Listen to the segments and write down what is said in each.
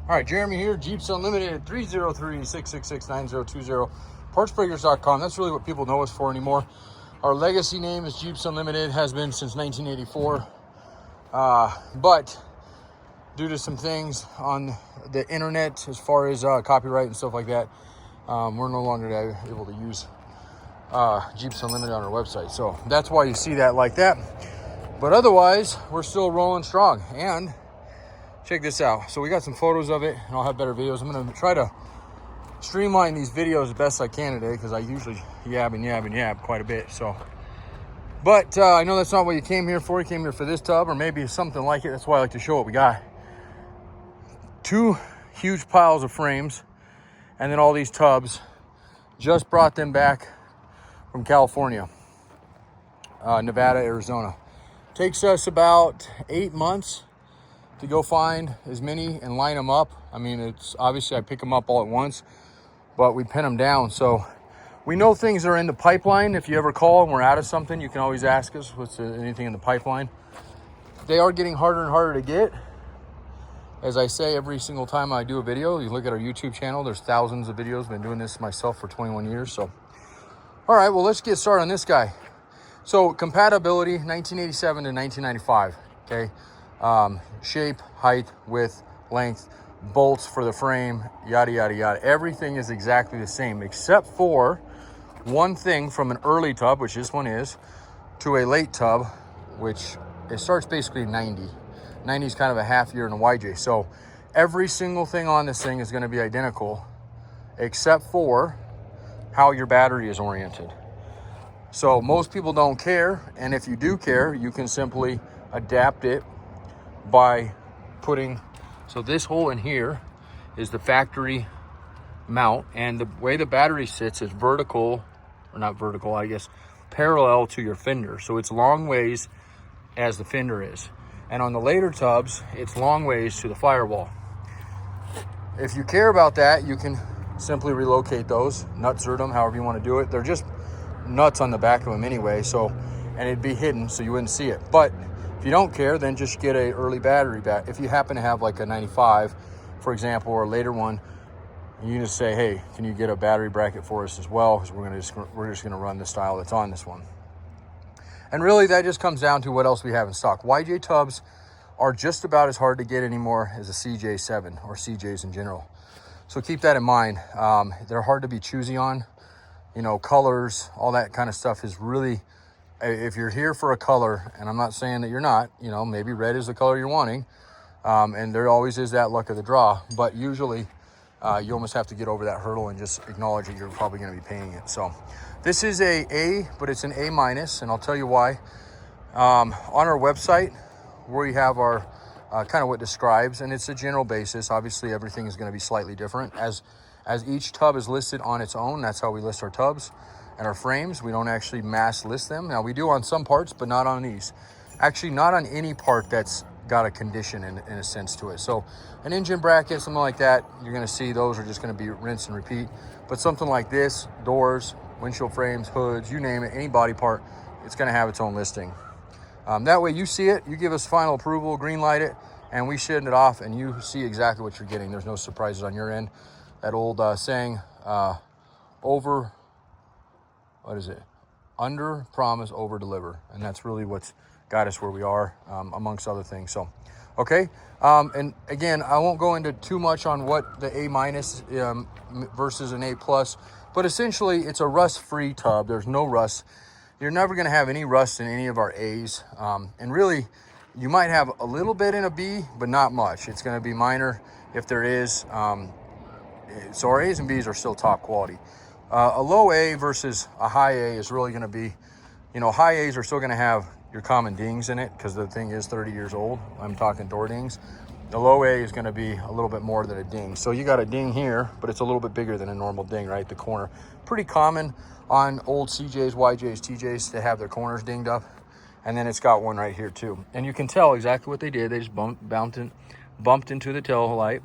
All right, Jeremy here, Jeeps Unlimited, 303-666-9020, partsbreakers.com. That's really what people know us for anymore. Our legacy name is Jeeps Unlimited, has been since 1984. But due to some things on the internet, as far as copyright and stuff like that, we're no longer able to use Jeeps Unlimited on our website. So that's why you see that like that. But otherwise, we're still rolling strong. And check this out. So we got some photos of it, and I'll have better videos. I'm going to try to streamline these videos as best I can today, because I usually yab quite a bit. So, but I know that's not what you came here for. You came here for this tub, or maybe something like it. That's why I like to show what we got. 2 huge piles of frames, and then all these tubs. Just brought them back from California, Nevada, Arizona. Takes us about 8 months to go find as many and line them up. I mean, it's obviously I pick them up all at once, but we pin them down. So we know things are in the pipeline. If you ever call and we're out of something, you can always ask us what's anything in the pipeline. They are getting harder and harder to get. As I say every single time I do a video, you look at our YouTube channel, there's thousands of videos. I've been doing this myself for 21 years. So, all right, well, let's get started on this guy. So compatibility, 1987 to 1995, okay? Shape, height, width, length, bolts for the frame, yada, yada, yada. Everything is exactly the same, except for one thing from an early tub, which this one is, to a late tub, which it starts basically 90. 90 is kind of a half year in a YJ. So every single thing on this thing is going to be identical, except for how your battery is oriented. So most people don't care, and if you do care, you can simply adapt it by putting, so this hole in here is the factory mount, and the way the battery sits is vertical, or not vertical, I guess, parallel to your fender. So it's long ways as the fender is. And on the later tubs, it's long ways to the firewall. If you care about that, you can simply relocate those, nutsert them, however you want to do it. They're just nuts on the back of them anyway, so, and it'd be hidden so you wouldn't see it. But if you don't care, then just get a early battery back. If you happen to have like a 95, for example, or a later one, you can just say, hey, can you get a battery bracket for us as well? Because we're just gonna run the style that's on this one. And really, that just comes down to what else we have in stock. YJ tubs are just about as hard to get anymore as a CJ7 or CJs in general. So keep that in mind. They're hard to be choosy on. You know, colors, all that kind of stuff is really, if you're here for a color, and I'm not saying that you're not, you know, maybe red is the color you're wanting, and there always is that luck of the draw, but usually you almost have to get over that hurdle and just acknowledge that you're probably going to be paying it. So this is A, but it's an A-, and I'll tell you why. On our website, we have our kind of what describes, and it's a general basis. Obviously, everything is going to be slightly different. As each tub is listed on its own, that's how we list our tubs and our frames. We don't actually mass list them. Now, we do on some parts, but not on these. Actually, not on any part that's got a condition in a sense to it. So an engine bracket, something like that, you're going to see those are just going to be rinse and repeat. But something like this, doors, windshield frames, hoods, you name it, any body part, it's going to have its own listing. That way you see it, you give us final approval, green light it, and we send it off, and you see exactly what you're getting. There's no surprises on your end. That old saying, under promise, over deliver. And that's really what's got us where we are, amongst other things. So, okay. And again, I won't go into too much on what the A- versus an A+, but essentially it's a rust-free tub. There's no rust. You're never going to have any rust in any of our A's. And really, you might have a little bit in a B, but not much. It's going to be minor if there is. So our A's and B's are still top quality. A low A versus a high A is really going to be, you know, high A's are still going to have your common dings in it because the thing is 30 years old. I'm talking door dings. The low A is going to be a little bit more than a ding. So you got a ding here, but it's a little bit bigger than a normal ding, right? The corner. Pretty common on old CJs, YJs, TJs to have their corners dinged up. And then it's got one right here too. And you can tell exactly what they did. They just bumped into the tail light,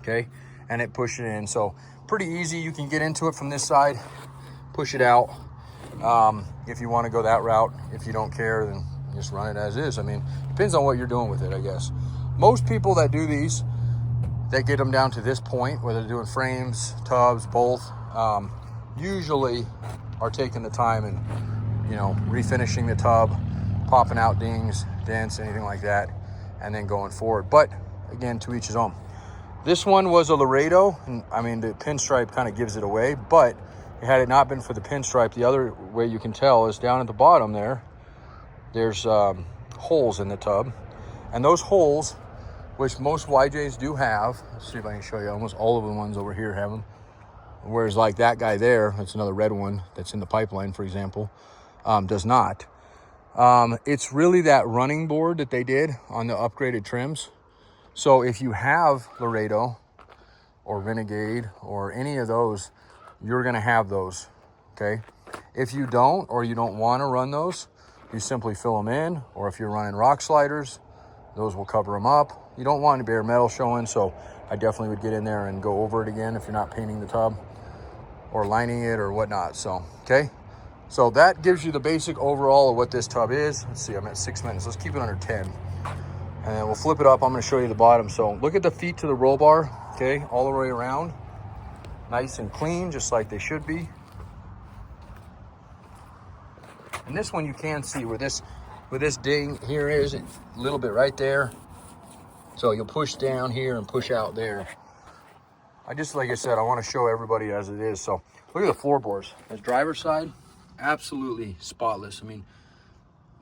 okay? And it pushed it in. So pretty easy. You can get into it from this side, push it out. If you want to go that route. If you don't care, then just run it as is. I mean, depends on what you're doing with it, I guess. Most people that do these, that get them down to this point, whether they're doing frames, tubs, both, usually are taking the time and, you know, refinishing the tub, popping out dings, dents, anything like that, and then going forward. But again, to each his own. This one was a Laredo, and I mean, the pinstripe kind of gives it away, but had it not been for the pinstripe, the other way you can tell is down at the bottom there, there's holes in the tub. And those holes, which most YJs do have, let's see if I can show you, almost all of the ones over here have them. Whereas like that guy there, that's another red one that's in the pipeline, for example, does not. It's really that running board that they did on the upgraded trims. So if you have Laredo or Renegade or any of those, you're gonna have those, okay? If you don't, or you don't wanna run those, you simply fill them in, or if you're running rock sliders, those will cover them up. You don't want any bare metal showing, so I definitely would get in there and go over it again if you're not painting the tub or lining it or whatnot, so, okay? So that gives you the basic overall of what this tub is. Let's see, I'm at 6 minutes. Let's keep it under 10. And then we'll flip it up. I'm gonna show you the bottom. So look at the feet to the roll bar, okay? All the way around. Nice and clean, just like they should be. And this one you can see where this ding here is, a little bit right there. So you'll push down here and push out there. Like I said, I wanna show everybody as it is. So look at the floorboards. The driver's side, absolutely spotless. I mean,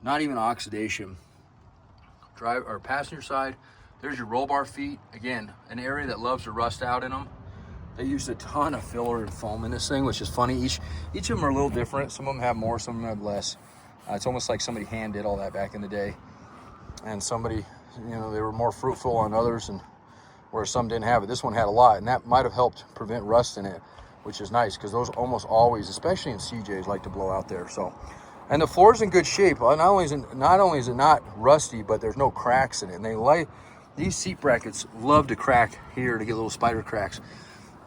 not even oxidation. Passenger side, there's your roll bar feet. Again, an area that loves to rust out in them. They used a ton of filler and foam in this thing, which is funny. Each of them are a little different. Some of them have more, some of them have less. It's almost like somebody hand did all that back in the day. And somebody, you know, they were more fruitful on others, and where some didn't have it. This one had a lot, and that might have helped prevent rust in it, which is nice, because those almost always, especially in CJs, like to blow out there. So, and the floor's in good shape. Not only is it not rusty, but there's no cracks in it. And these seat brackets love to crack here to get little spider cracks.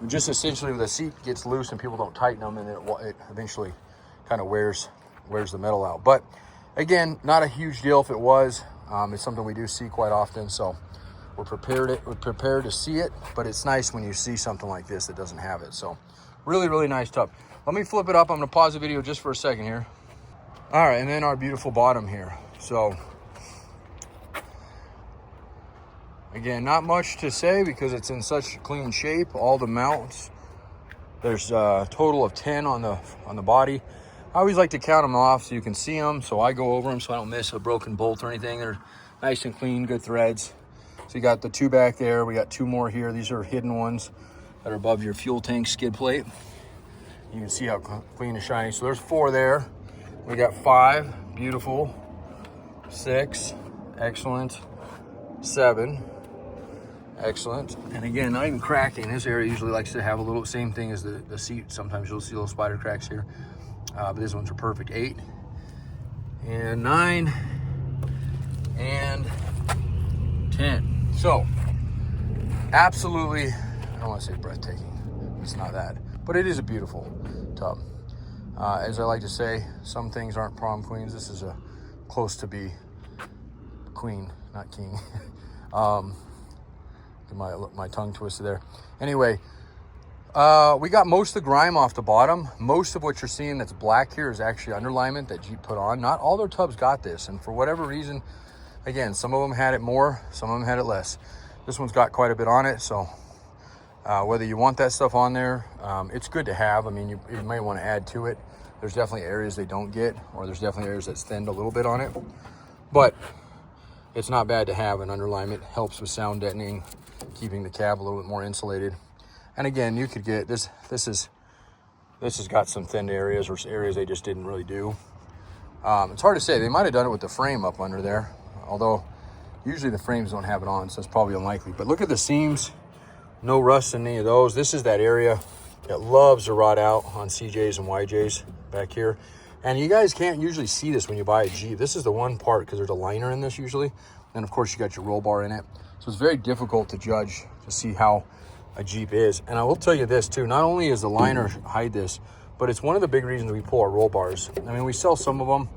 Just essentially the seat gets loose and people don't tighten them, and it eventually kind of wears the metal out. But again, not a huge deal if it was. It's something we do see quite often, so we're prepared to see it. But it's nice when you see something like this that doesn't have it. So really, really nice tub. Let me flip it up. I'm gonna pause the video just for a second here. All right, and then our beautiful bottom here. So again, not much to say because it's in such clean shape. All the mounts, there's a total of 10 on the body. I always like to count them off so you can see them, so I go over them so I don't miss a broken bolt or anything. They're nice and clean, good threads. So you got the 2 back there. We got 2 more here. These are hidden ones that are above your fuel tank skid plate. You can see how clean and shiny. So there's 4 there. We got 5, beautiful. 6, excellent. 7. Excellent. And again, not even cracking. This area usually likes to have a little, same thing as the seat. Sometimes you'll see little spider cracks here. But these ones are perfect. 8 and 9 and 10. So absolutely, I don't want to say breathtaking. It's not that, but it is a beautiful tub. As I like to say, some things aren't prom queens. This is a close to be queen, not king. My tongue twisted there. Anyway, we got most of the grime off the bottom. Most of what you're seeing that's black here is actually underlayment that Jeep put on. Not all their tubs got this, and for whatever reason, again, some of them had it more, some of them had it less. This one's got quite a bit on it, so whether you want that stuff on there, it's good to have. I mean, you may want to add to it. There's definitely areas they don't get, or there's definitely areas that's thinned a little bit on it, but it's not bad to have an underlayment. Helps with sound deadening, keeping the cab a little bit more insulated. And again, you could get this has got some thinned areas, or areas they just didn't really do. It's hard to say. They might have done it with the frame up under there, although usually the frames don't have it on, so it's probably unlikely. But look at the seams. No rust in any of those. This is that area that loves to rot out on CJs and YJs back here. And you guys can't usually see this when you buy a Jeep. This is the one part, because there's a liner in this usually. And of course you got your roll bar in it. So it's very difficult to judge, to see how a Jeep is. And I will tell you this too, not only is the liner hide this, but it's one of the big reasons we pull our roll bars. I mean, we sell some of them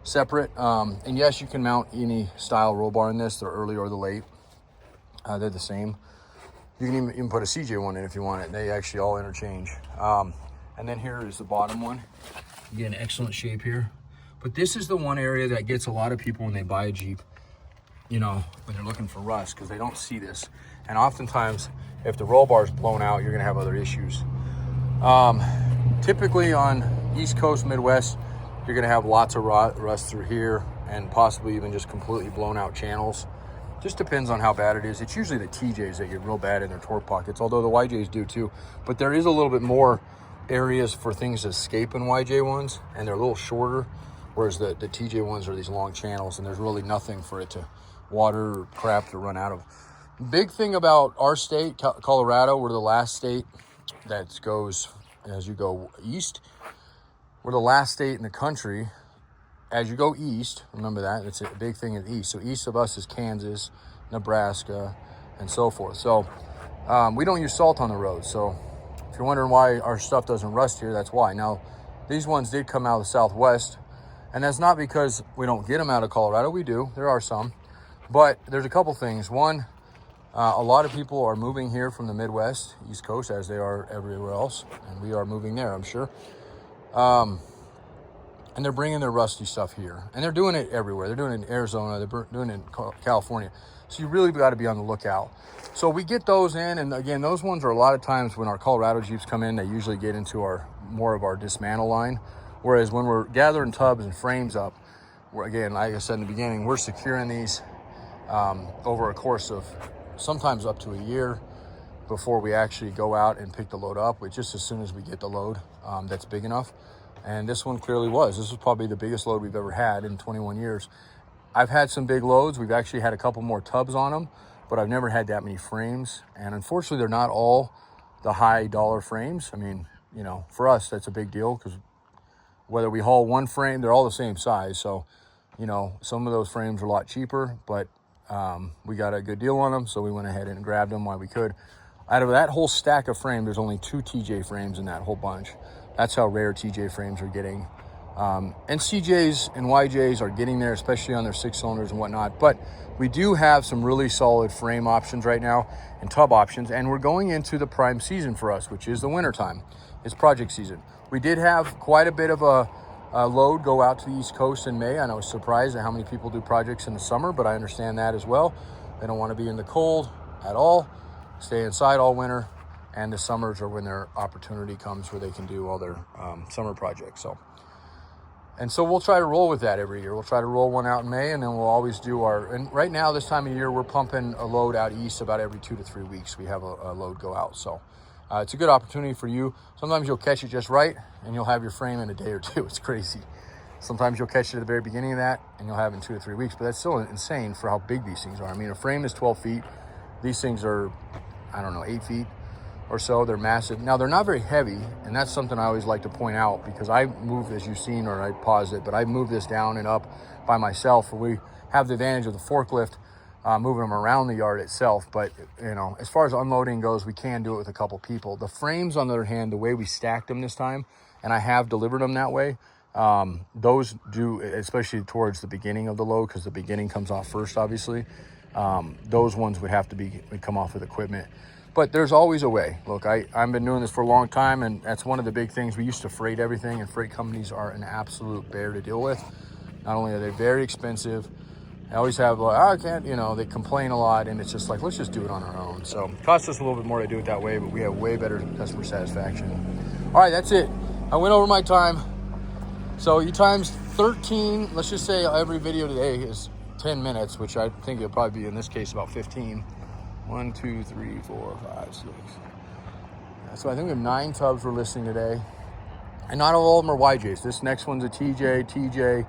separate. And yes, you can mount any style roll bar in this, the early or the late. They're the same. You can even put a CJ one in if you want it. They actually all interchange. And then here is the bottom one. Again, excellent shape here. But this is the one area that gets a lot of people when they buy a Jeep, you know, when they're looking for rust, because they don't see this. And oftentimes, if the roll bar is blown out, you're gonna have other issues. Typically on East Coast, Midwest, you're gonna have lots of rust through here and possibly even just completely blown out channels. Just depends on how bad it is. It's usually the TJs that get real bad in their torque pockets, although the YJs do too. But there is a little bit more areas for things to escape in YJ ones, and they're a little shorter, whereas the TJ ones are these long channels, and there's really nothing for it to water or crap to run out of. Big thing about our state, Colorado, we're the last state that goes, as you go east, we're the last state in the country. As you go east, remember that, it's a big thing in the east. So east of us is Kansas, Nebraska, and so forth. So we don't use salt on the road. So if you're wondering why our stuff doesn't rust here, that's why. Now, these ones did come out of the Southwest, and that's not because we don't get them out of Colorado. We do, there are some. But there's a couple things. One, a lot of people are moving here from the Midwest, East Coast, as they are everywhere else. And we are moving there, I'm sure. And they're bringing their rusty stuff here. And they're doing it everywhere. They're doing it in Arizona. They're doing it in California. So you really got to be on the lookout. So we get those in. And again, those ones are a lot of times when our Colorado Jeeps come in, they usually get into more of our dismantle line. Whereas when we're gathering tubs and frames up, again, like I said in the beginning, we're securing these over a course of sometimes up to a year before we actually go out and pick the load up, which just as soon as we get the load that's big enough. And this one clearly was. This was probably the biggest load we've ever had in 21 years. I've had some big loads. We've actually had a couple more tubs on them, but I've never had that many frames. And unfortunately, they're not all the high dollar frames. I mean, you know, for us, that's a big deal because whether we haul one frame, they're all the same size. So, you know, some of those frames are a lot cheaper, but we got a good deal on them. So we went ahead and grabbed them while we could. Out of that whole stack of frame, there's only 2 TJ frames in that whole bunch. That's how rare TJ frames are getting. And CJs and YJs are getting there, especially on their 6 cylinders and whatnot. But we do have some really solid frame options right now and tub options. And we're going into the prime season for us, which is the winter time. It's project season. We did have quite a bit of a load go out to the East Coast in May. And I was surprised at how many people do projects in the summer, but I understand that as well. They don't want to be in the cold at all. Stay inside all winter. And the summers are when their opportunity comes where they can do all their summer projects. So we'll try to roll with that every year. We'll try to roll one out in May, and then we'll always do and right now, this time of year, we're pumping a load out east about every 2 to 3 weeks. We have a load go out. So it's a good opportunity for you. Sometimes you'll catch it just right, and you'll have your frame in a day or two. It's crazy. Sometimes you'll catch it at the very beginning of that, and you'll have it in 2 to 3 weeks. But that's still insane for how big these things are. I mean, a frame is 12 feet. These things are, I don't know, 8 feet. Or so. They're massive. Now, they're not very heavy, and that's something I always like to point out because I move, as you've seen, or I paused it, but I move this down and up by myself. We have the advantage of the forklift moving them around the yard itself, but you know, as far as unloading goes, we can do it with a couple people. The frames, on the other hand, the way we stacked them this time, and I have delivered them that way, those do, especially towards the beginning of the load, because the beginning comes off first, obviously. Those ones would have to come off with equipment. But there's always a way. Look, I've been doing this for a long time, and that's one of the big things. We used to freight everything, and freight companies are an absolute bear to deal with. Not only are they very expensive, they always have, like, I can't, you know, they complain a lot, and it's just like, let's just do it on our own. So it costs us a little bit more to do it that way, but we have way better customer satisfaction. All right, that's it. I went over my time. So you times 13, let's just say every video today is 10 minutes, which I think it'll probably be, in this case, about 15. 1, 2, 3, 4, 5, 6. So I think we have 9 tubs we're listing today. And not all of them are YJs. This next one's a TJ,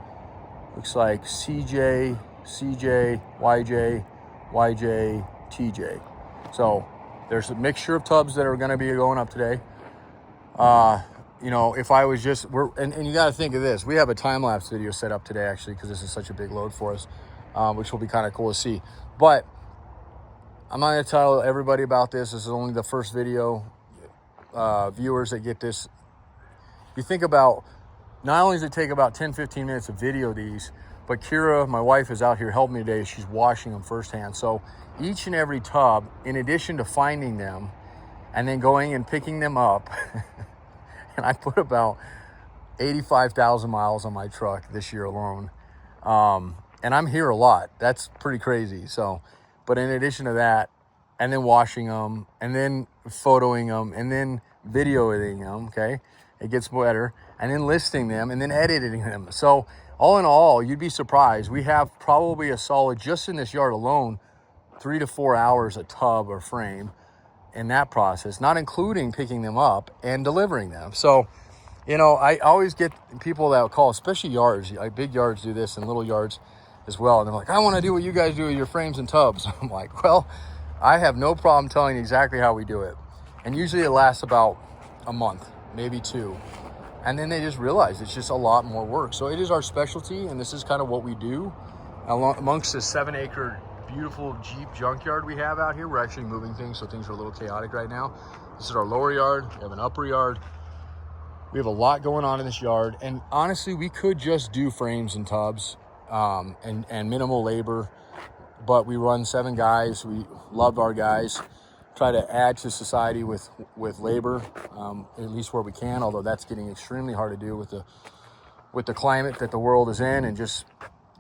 looks like CJ, YJ, TJ. So there's a mixture of tubs that are going to be going up today. You know, if I was just, and you got to think of this. We have a time-lapse video set up today, actually, because this is such a big load for us, which will be kind of cool to see. But I'm not going to tell everybody about this. This is only the first video. Viewers that get this. You think about, not only does it take about 10, 15 minutes to video these, But Kira, my wife, is out here helping me today. She's washing them firsthand. So each and every tub, in addition to finding them and then going and picking them up, and I put about 85,000 miles on my truck this year alone. And I'm here a lot. That's pretty crazy. So, but in addition to that, and then washing them, and then photoing them, and then videoing them, okay? It gets better. And then listing them, and then editing them. So all in all, you'd be surprised. We have probably a solid, just in this yard alone, 3 to 4 hours a tub or frame in that process, not including picking them up and delivering them. So, you know, I always get people that will call, especially yards, like big yards do this and little yards as well. And they're like, I want to do what you guys do with your frames and tubs. I'm like, well, I have no problem telling you exactly how we do it. And usually it lasts about a month, maybe 2. And then they just realize it's just a lot more work. So it is our specialty, and this is kind of what we do. Amongst this 7-acre beautiful Jeep junkyard we have out here, we're actually moving things, so things are a little chaotic right now. This is our lower yard. We have an upper yard. We have a lot going on in this yard. And honestly, we could just do frames and tubs and minimal labor. But we run 7 guys. We love our guys. Try to add to society with labor, at least where we can, although that's getting extremely hard to do with the climate that the world is in and just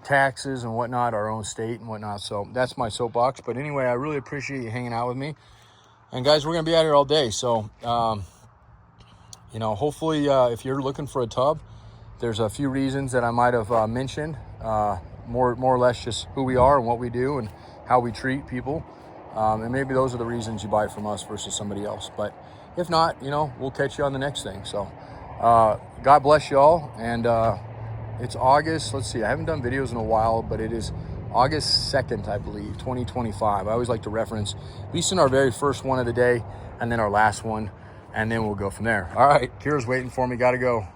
taxes and whatnot, our own state and whatnot. So that's my soapbox. But anyway, I really appreciate you hanging out with me. And guys, we're going to be out here all day. So, you know, hopefully if you're looking for a tub, there's a few reasons that I might have mentioned, more or less just who we are and what we do and how we treat people. And maybe those are the reasons you buy from us versus somebody else. But if not, you know, we'll catch you on the next thing. So God bless you all. And it's August. Let's see. I haven't done videos in a while, but it is August 2nd, I believe, 2025. I always like to reference, at least in our very first one of the day, and then our last one, and then we'll go from there. All right. Kira's waiting for me. Got to go.